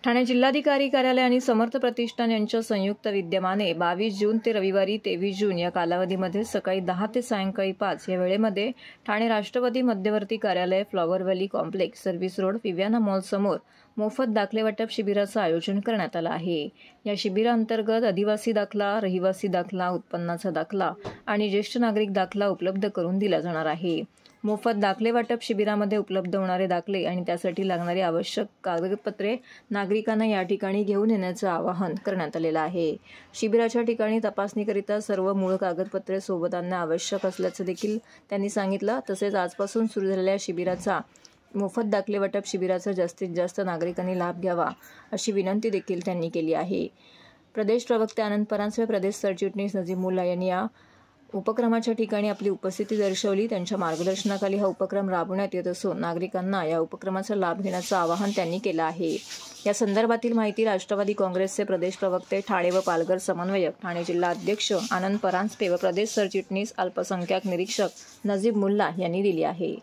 ठाणे जिल्हाधिकारी कार्यालय आणि समर्थ प्रतिष्ठान यांच्या संयुक्त विद्यमाने 22 जून ते रविवारी 23 जून या कालावधीमध्ये सकाळी 10 ते सायंकाळी 5 या वेळेमध्ये ठाणे राष्ट्रवादी मध्यवर्ती कार्यालय, flower valley complex, service road, Viviana mall समोर मोफत दाखले वाटप शिबिराचं आयोजन करण्यात आलं आहे। या शिबिराअंतर्गत आदिवासी दाखला, रहिवासी दाखला, उत्पन्नाचा दाखला आणि ज्येष्ठ नागरिक दाखला उपलब्ध करून दिला जाणार आहे। मोफत दाखले वाटप शिबिरामध्ये उपलब्ध होणारे दाखले आणि त्यासाठी लागणारी आवश्यक कागदपत्रे नागरिकांना या ठिकाणी घेऊन येण्याचं आवाहन करण्यात आलेलं आहे। शिबिराच्या ठिकाणी तपासणीकरिता सर्व मूळ कागदपत्रे सोबत आणणे आवश्यक असल्याचं देखील त्यांनी सांगितलं। तसेच आजपासून सुरू झालेल्या शिबिराचा मोफत दाखले वाटप शिबिराचा जास्तीत जास्त नागरिकांनी लाभ घ्यावा अशी विनंती देखील त्यांनी केली आहे। प्रदेश प्रवक्ते आनंद परांजपे, प्रदेश सरचिटणीस नजीब मुल्ला यांनी या उपक्रमाच्या ठिकाणी आपली उपस्थिती दर्शवली। त्यांच्या मार्गदर्शनाखाली हा उपक्रम राबवण्यात येत असून नागरिकांना या उपक्रमाचा लाभ घेण्याचं आवाहन त्यांनी केलं आहे। या संदर्भातील माहिती राष्ट्रवादी काँग्रेसचे प्रदेश प्रवक्ते, ठाणे व पालघर समन्वयक, ठाणे जिल्हा अध्यक्ष आनंद परांजपे व प्रदेश सरचिटणीस अल्पसंख्याक निरीक्षक नजीब मुल्ला यांनी दिली आहे।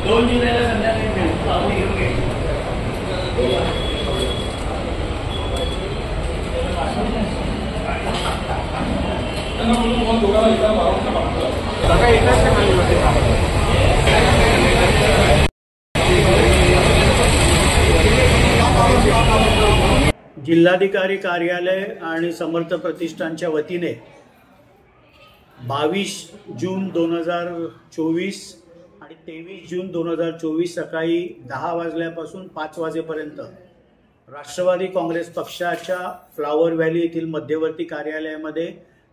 दोन जुलैला संध्याकाळी भेटू, आपण घेऊन घे। जिल्हाधिकारी कार्यालय आणि समर्थ प्रतिष्ठानच्या वतीने 22 जून 2024 आणि 23 जून 2024 सकाळी 10 वाजल्यापासून 5 वाजेपर्यंत राष्ट्रवादी काँग्रेस पक्षाच्या फ्लॉवर व्हॅली येथील मध्यवर्ती कार्यालयामध्ये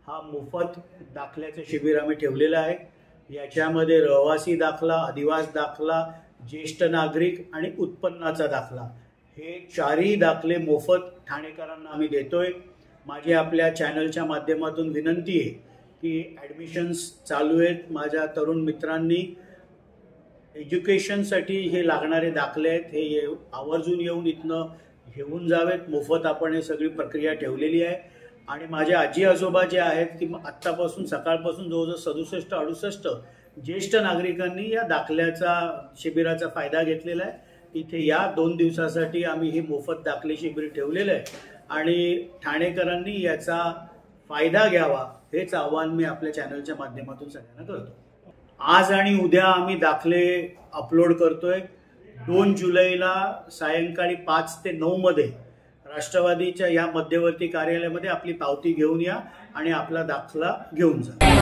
हा मोफत दाखल्याचे शिबिर आम्ही ठेवलेलं आहे। याच्यामध्ये रहिवासी दाखला, आदिवासी दाखला, ज्येष्ठ नागरिक आणि उत्पन्नाचा दाखला हे चारही दाखले मोफत ठाणेकरांना आम्ही देतोय। माझी आपल्या चॅनलच्या माध्यमातून विनंती आहे की ॲडमिशन्स चालू आहेत। माझ्या तरुण मित्रांनी एज्युकेशनसाठी हे लागणारे दाखले आहेत, हे आवर्जून येऊन इथनं घेऊन जावेत। मोफत आपण हे सगळी प्रक्रिया ठेवलेली आहे। आणि माझे आजी आजोबा जे आहेत की आत्तापासून सकाळपासून जवळजवळ 67-68 ज्येष्ठ नागरिकांनी या दाखल्याचा शिबिराचा फायदा घेतलेला आहे। इथे या 2 दिवसासाठी आम्ही हे मोफत दाखले शिबिर ठेवलेलं आहे आणि ठाणेकरांनी याचा फायदा घ्यावा हेच आवाहन मी आपल्या चॅनलच्या माध्यमातून सगळ्यांना करतो। आज आणि उद्या आम्ही दाखले अपलोड करतोय। 2 जुलैला सायंकाळी 5 ते 9 मध्ये राष्ट्रवादीच्या या मध्यवर्ती कार्यालयामध्ये आपली पावती घेऊन या आणि आपला दाखला घेऊन जा।